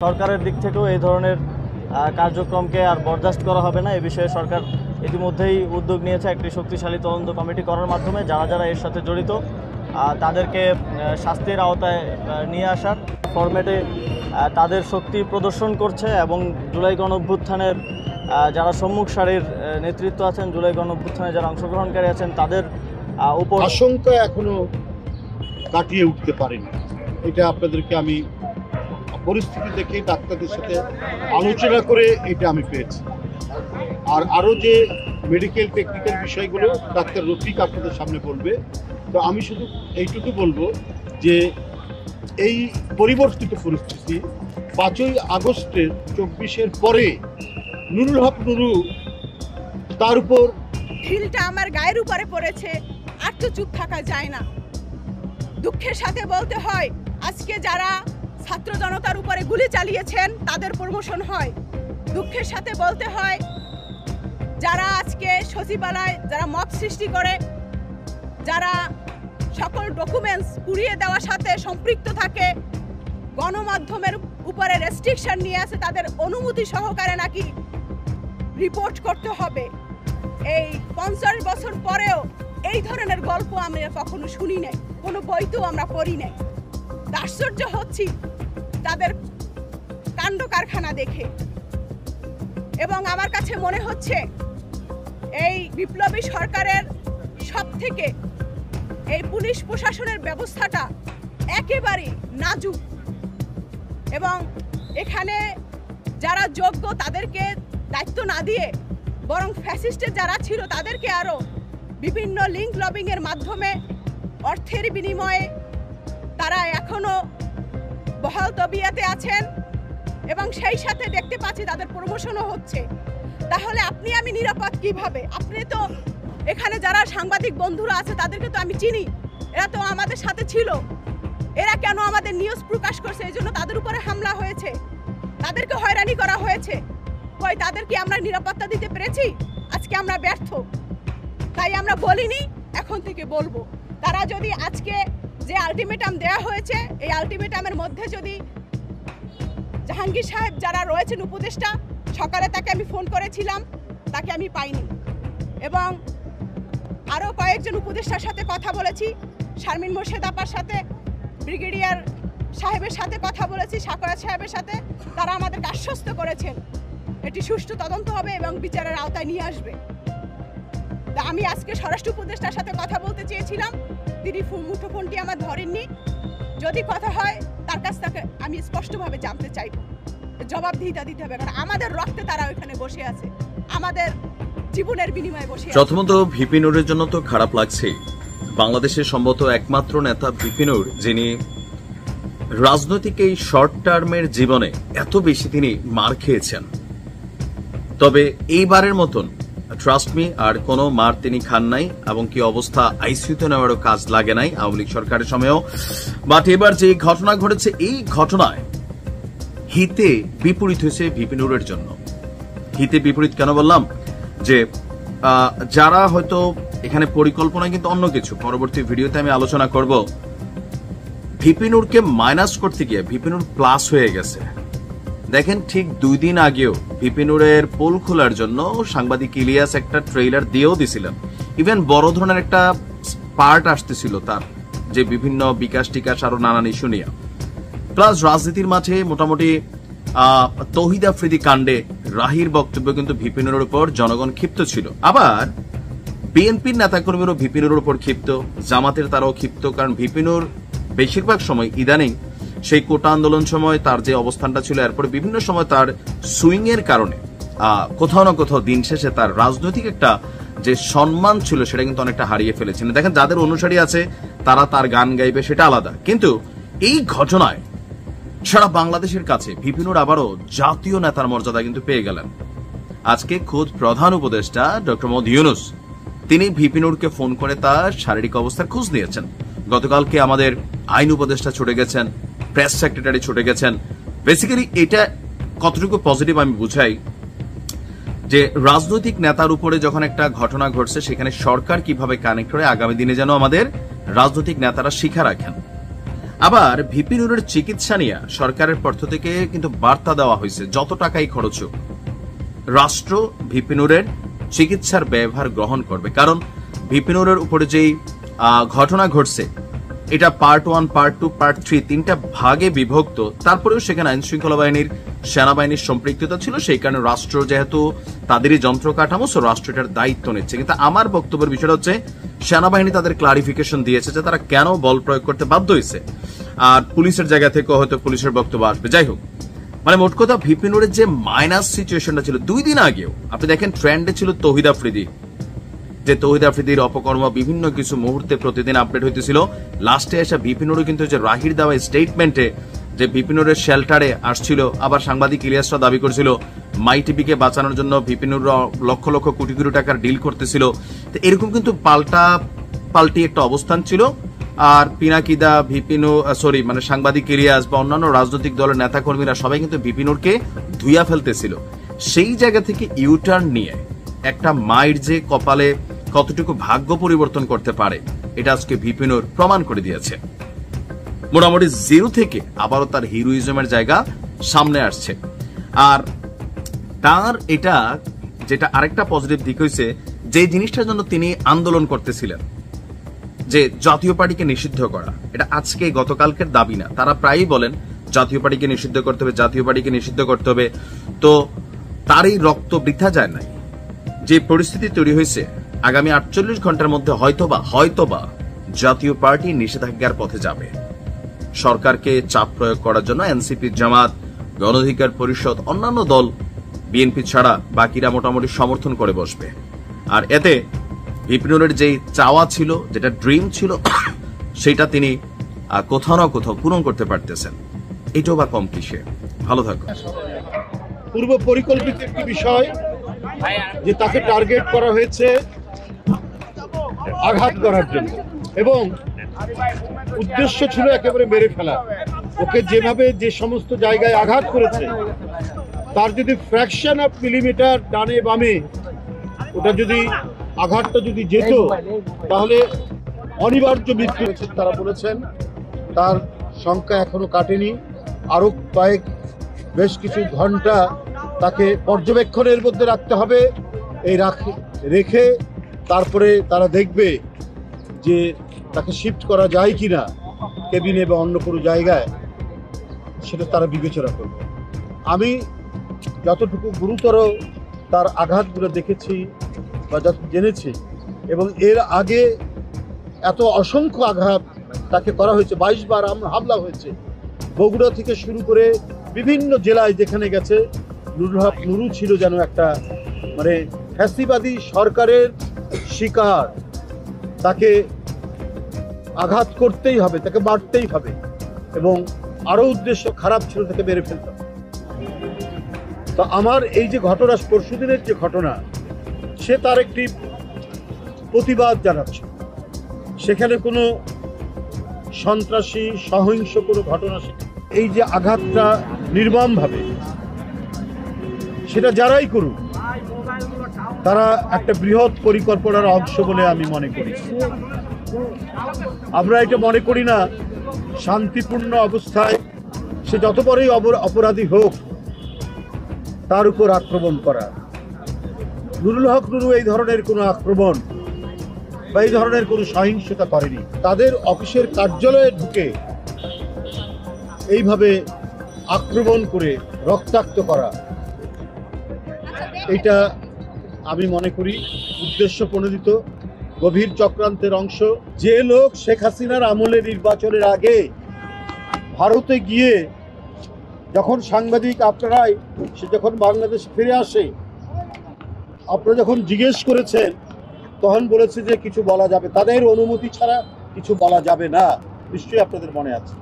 সরকারের দিক থেকেও এই ধরনের কার্যক্রমকে আর বরদাস্ত করা হবে না। এ বিষয়ে সরকার ইতিমধ্যেই উদ্যোগ নিয়েছে একটি শক্তিশালী তদন্ত কমিটি করার মাধ্যমে যারা যারা এর সাথে জড়িত তাদেরকে শাস্তির আওতায় নিয়ে আসার ফরম্যাটে তাদের শক্তি প্রদর্শন করছে এবং জুলাই গণঅভ্যুত্থানের যারা সম্মুখ সারির নেতৃত্ব আছেন, জুলাই গণঅভ্যুত্থানে যারা অংশগ্রহণকারী আছেন তাদের উপর আশঙ্কা এখনো কাটিয়ে উঠতে পারেনি। এটা আপনাদেরকে আমি পরিস্থিতি দেখে ডাক্তারদের সাথে আলোচনা করে এটা আমি পেয়েছি। আর আরও যে মেডিকেল টেকনিক্যাল বিষয়গুলো ডাক্তার রফিক আপনাদের সামনে বলবে। তো আমি শুধু এইটুকু বলবো যে এই পরিবর্তিত পরিস্থিতি 5ই আগস্টের 24-এর পরে নুরুল হক নুরু তার উপর ঢিলটা আমার গায়ের উপরে পড়েছে, আর তো চুপ থাকা যায় না। দুঃখের সাথে বলতে হয় আজকে যারা ছাত্র জনতার উপরে গুলি চালিয়েছেন তাদের প্রমোশন হয়। দুঃখের সাথে বলতে হয় যারা আজকে সচিবালয় যারা মব সৃষ্টি করে, যারা সকল ডকুমেন্টস পুড়িয়ে দেওয়ার সাথে সম্পৃক্ত থাকে, গণমাধ্যমের উপরে রেস্ট্রিকশন নিয়ে আসে, তাদের অনুমতি সহকারে নাকি রিপোর্ট করতে হবে। এই 50 বছর পরেও এই ধরনের গল্প আমরা কখনো শুনি নাই, কোনো বইতেও আমরা পড়ি নাই। আশ্চর্য হচ্ছি তাদের কাণ্ড কারখানা দেখে। এবং আমার কাছে মনে হচ্ছে এই বিপ্লবী সরকারের সব থেকে এই পুলিশ প্রশাসনের ব্যবস্থাটা একেবারে নাজুক এবং এখানে যারা যোগ্য তাদেরকে দায়িত্ব না দিয়ে বরং ফ্যাসিস্টের যারা ছিল তাদেরকে আরও বিভিন্ন লিঙ্ক লবিংয়ের মাধ্যমে অর্থের বিনিময়ে তারা এখনও বহাল তবিয়াতে আছেন এবং সেই সাথে দেখতে পাচ্ছি তাদের প্রমোশনও হচ্ছে। তাহলে আপনি আমি নিরাপদ কিভাবে? আপনি তো এখানে যারা সাংবাদিক বন্ধুরা আছে তাদেরকে তো আমি চিনি, এরা তো আমাদের সাথে ছিল। এরা কেন আমাদের নিউজ প্রকাশ করছে? এই জন্য তাদের উপরে হামলা হয়েছে, তাদেরকে হয়রানি করা হয়েছে। কই তাদেরকে আমরা নিরাপত্তা দিতে পেরেছি? আজকে আমরা ব্যর্থ, তাই আমরা বলিনি, এখন থেকে বলবো। তারা যদি আজকে যে আলটিমেটাম দেওয়া হয়েছে এই আলটিমেটামের মধ্যে যদি জাহাঙ্গীর সাহেব যারা রয়েছেন উপদেষ্টা, সকালে তাকে আমি ফোন করেছিলাম, তাকে আমি পাইনি। এবং আরও কয়েকজন উপদেষ্টার সাথে কথা বলেছি, শারমিন মোর্শেদ আপার সাথে, ব্রিগেডিয়ার সাহেবের সাথে কথা বলেছি, সাকরাত সাহেবের সাথে। তারা আমাদেরকে আশ্বস্ত করেছেন এটি সুষ্ঠু তদন্ত হবে এবং বিচারের আওতায় নিয়ে আসবে। তা আমি আজকে স্বরাষ্ট্র উপদেষ্টার সাথে কথা বলতে চেয়েছিলাম, তিনি মুঠোফোনটি আমার ধরেননি। যদি কথা হয় তার কাছ থেকে আমি স্পষ্টভাবে জানতে চাইব, জবাবদিহিতা দিতে হবে, কারণ আমাদের রক্তে তারা ওইখানে বসে আছে, আমাদের জীবনের বিনিময়ে বসে আছে। প্রথমত ভিপি নুরের জন্য তো খারাপ লাগছে। বাংলাদেশের সম্ভবত একমাত্র নেতা ভিপি নুর যিনি রাজনৈতিক এই শর্ট টার্মের জীবনে এত বেশি তিনি মার খেয়েছেন। তবে এইবারের মতন ট্রাস্ট মি আর কোনো মার তিনি খান নাই এবং কি অবস্থা আইসিইউতে নেওয়ারও কাজ লাগে নাই আওয়ামী লীগ সরকারের সময়েও। বাট এবার যে ঘটনা ঘটেছে এই ঘটনায় হিতে বিপরীত হয়েছে ভিপি নুরের জন্য। হিতে বিপরীত কেন বললাম? যে যারা হয়তো এখানে পরিকল্পনা কিন্তু অন্য কিছু, পরবর্তী ভিডিওতে আমি আলোচনা করব। ভিপি নুরকে মাইনাস করতে গিয়ে ভিপি নুর প্লাস হয়ে গেছে। দেখেন ঠিক 2 দিন আগেও ভিপি নুরের পোল খোলার জন্য সাংবাদিক ইলিয়াস একটা ট্রেইলার দিয়েও দিছিলেন। ইভেন বড় ধরনের একটা পার্ট আসতেছিল তার, যে বিভিন্ন বিকাশ টিকাশ আরো নানান ইস্যু নিয়ে। প্লাস রাজনীতির মাঠে মোটামুটি তৌহিদ আফ্রিদি কাণ্ডে রাহির বক্তব্য কিন্তু ভিপি নুরের উপর জনগণ ক্ষিপ্ত ছিল। আবার বিএনপির নেতাকর্মীরাও ভিপি নুরের উপর ক্ষিপ্ত, জামাতের তারাও ক্ষিপ্ত। কারণ ভিপি নুর বেশিরভাগ সময় ইদানিং সেই কোটা আন্দোলন সময় তার যে অবস্থানটা ছিল, এরপরে বিভিন্ন সময় তার সুইং এর কারণে কোথাও না কোথাও দিন শেষে তার রাজনৈতিক একটা যে সম্মান ছিল সেটা কিন্তু অনেকটা হারিয়ে ফেলেছেন। দেখেন যাদের অনুসারী আছে তারা তার গান গাইবে, সেটা আলাদা, কিন্তু এই ঘটনায় সারা বাংলাদেশের কাছে ভিপি নুর আবারও জাতীয় নেতার মর্যাদা কিন্তু পেয়ে গেলেন। আজকে খোদ প্রধান উপদেষ্টা ডক্টর মোহাম্মদ ইউনূস তিনি ভিপি নুরকে ফোন করে তার শারীরিক অবস্থার খোঁজ নিয়েছেন। গতকালকে আমাদের আইন উপদেষ্টা ছুটে গেছেন, প্রেস সেক্রেটারি ছুটে গেছেন। বেসিক্যালি এটা কতটুকু পজিটিভ আমি বুঝাই যে রাজনৈতিক নেতার উপরে যখন একটা ঘটনা ঘটছে সেখানে সরকার কিভাবে কানেক্ট করে আগামী দিনে যেন আমাদের রাজনৈতিক নেতারা শিক্ষা রাখেন। আবার ভিপি নুরের চিকিৎসা নিয়ে সরকারের পক্ষ থেকে কিন্তু বার্তা দেওয়া হয়েছে, যত টাকাই খরচ হোক রাষ্ট্র ভিপি নুরের চিকিৎসার ব্যয়ভার গ্রহণ করবে। কারণ ভিপি নুরের উপরে যেই ঘটনা ঘটছে এটা পার্ট 1, পার্ট 2, পার্ট 3 তিনটা ভাগে বিভক্ত। তারপরেও সেখানে আইন শৃঙ্খলা বাহিনীর, সেনাবাহিনীর সম্পৃক্ততা ছিল, সেই কারণে রাষ্ট্র যেহেতু তাদেরই যন্ত্র কাঠামো, সো রাষ্ট্র এটার দায়িত্ব নিচ্ছে। কিন্তু আমার বক্তব্যের বিষয়টা হচ্ছে সেনাবাহিনী তাদের ক্লারিফিকেশন দিয়েছে যে তারা কেন বল প্রয়োগ করতে বাধ্য হয়েছে, আর পুলিশের জায়গা থেকে হয়তো পুলিশের বক্তব্য আসবে। যাই হোক, মানে মোট কথা ভিপি নুরের যে মাইনাস সিচুয়েশনটা ছিল 2 দিন আগেও, আপনি দেখেন ট্রেন্ডে ছিল তৌহিদ আফ্রিদি, যে তৌহিদ আফ্রিদির অপকর্ম বিভিন্ন কিছু মুহূর্তে প্রতিদিন আপডেট হইতেছিল। লাস্টে এসে ভিপি নুরও কিন্তু যে রাহির দেওয়া স্টেটমেন্টে যে ভিপি নুরের শেল্টারে আসছিল, আবার সাংবাদিক ইলিয়াসরা দাবি করেছিল মাই টিভিকে বাঁচানোর জন্য ভিপি নুর লক্ষ লক্ষ কোটি কোটি টাকার ডিল করতেছিল। তো এরকম কিন্তু পাল্টি একটা অবস্থান ছিল। আর পিনাকিদা, মানে সাংবাদিক ইলিয়াস বা অন্যান্য রাজনৈতিক দলের নেতাকর্মীরা সবাই কিন্তু ভিপি নুরকে ধুইয়া ফেলতেছিল। সেই জায়গা থেকে ইউটার্ন নিয়ে একটা মায়ের যে কপালে কতটুকু ভাগ্য পরিবর্তন করতে পারে এটা আজকে ভিপি নুর প্রমাণ করে দিয়েছে। মোটামুটি 0 থেকে আবারও তার হিরোইজমের জায়গা সামনে আসছে। আর তার এটা যেটা আরেকটা পজিটিভ দিক হয়েছে, যে জিনিসটার জন্য তিনি আন্দোলন করতেছিলেন, যে জাতীয় পার্টিকে নিষিদ্ধ করা, এটা আজকে গতকালকের দাবি না। তারা প্রায়ই বলেন জাতীয় পার্টিকে নিষিদ্ধ করতে হবে, জাতীয় পার্টিকে নিষিদ্ধ করতে হবে। তো তার এই রক্ত বৃথা যায় নাই। যে পরিস্থিতি তৈরি হয়েছে, আগামী 48 ঘন্টার মধ্যে হয়তোবা জাতীয় পার্টি নিষেধাজ্ঞার পথে যাবে। সরকারকে চাপ প্রয়োগ করার জন্য এনসিপি, জামাত, গণ অধিকার পরিষদ, অন্যান্য দল, বিএনপি ছাড়া বাকিরা মোটামুটি সমর্থন করে বসবে। আর এতে ভিপি নুরের যেই চাওয়া ছিল, যেটা ড্রিম ছিল, সেটা তিনি কোথাও না কোথাও পূরণ করতে পারতেছেন। এটাও বা কম কিসে। ভালো থাকুন। পূর্ব পরিকল্পিত একটি বিষয় যে তাকে টার্গেট করা হয়েছে আঘাত করার জন্য, এবং উদ্দেশ্য ছিল একেবারে মেরে ফেলা। ওকে যেভাবে যে সমস্ত জায়গায় আঘাত করেছে, তার যদি ফ্র্যাকশন অফ মিলিমিটার ডানে বামে ওটা যদি আঘাতটা যদি যেত, তাহলে অনিবার্য মৃত্যু হয়েছে। তারা বলেছেন তার সংখ্যা এখনো কাটেনি, আরো বেশ কিছু ঘন্টা তাকে পর্যবেক্ষণের মধ্যে রাখতে হবে। এই রেখে তারপরে তারা দেখবে যে তাকে শিফট করা যায় কিনা কেবিনে বা অন্য কোনো জায়গায়, সেটা তারা বিবেচনা করবে। আমি যতটুকু গুরুতর তার আঘাতগুলো দেখেছি বা যত জেনেছি, এবং এর আগে এত অসংখ্য আঘাত তাকে করা হয়েছে, 22 বার হামলা হয়েছে, বগুড়া থেকে শুরু করে বিভিন্ন জেলায় যেখানে গেছে। নুরু ছিল যেন একটা মানে ফ্যাসিবাদী সরকারের শিকার। তাকে আঘাত করতেই হবে, তাকে মারতেই হবে, এবং আরো উদ্দেশ্য খারাপ ছিল, তাকে মেরে ফেলতে হবে। তো আমার এই যে ঘটনা, পরশুদিনের যে ঘটনা, সে তার একটি প্রতিবাদ জানাচ্ছে। সেখানে কোনো সন্ত্রাসী সহিংস কোনো ঘটনা, এই যে আঘাতটা নির্মমভাবে, সেটা যারাই করুক তারা একটা বৃহৎ পরিকল্পনার অংশ বলে আমি মনে করি। আমরা এটা মনে করি না শান্তিপূর্ণ অবস্থায় সে যত বড়ই অপরাধী হোক তার উপর আক্রমণ করা। নুরুল হক নুরু এই ধরনের কোনো আক্রমণ বা এই ধরনের কোনো সহিংসতা করেনি। তাদের অফিসের কার্যালয়ে ঢুকে এইভাবে আক্রমণ করে রক্তাক্ত করা, এটা আমি মনে করি উদ্দেশ্য প্রণোদিত গভীর চক্রান্তের অংশ। যে লোক শেখ হাসিনার আমলে নির্বাচনের আগে ভারতে গিয়ে যখন সাংবাদিক আপনারাই, সে যখন বাংলাদেশ ফিরে আসে, আপনারা যখন জিজ্ঞেস করেছেন তখন বলেছে যে কিছু বলা যাবে, তাদের অনুমতি ছাড়া কিছু বলা যাবে না। নিশ্চয়ই আপনাদের মনে আছে।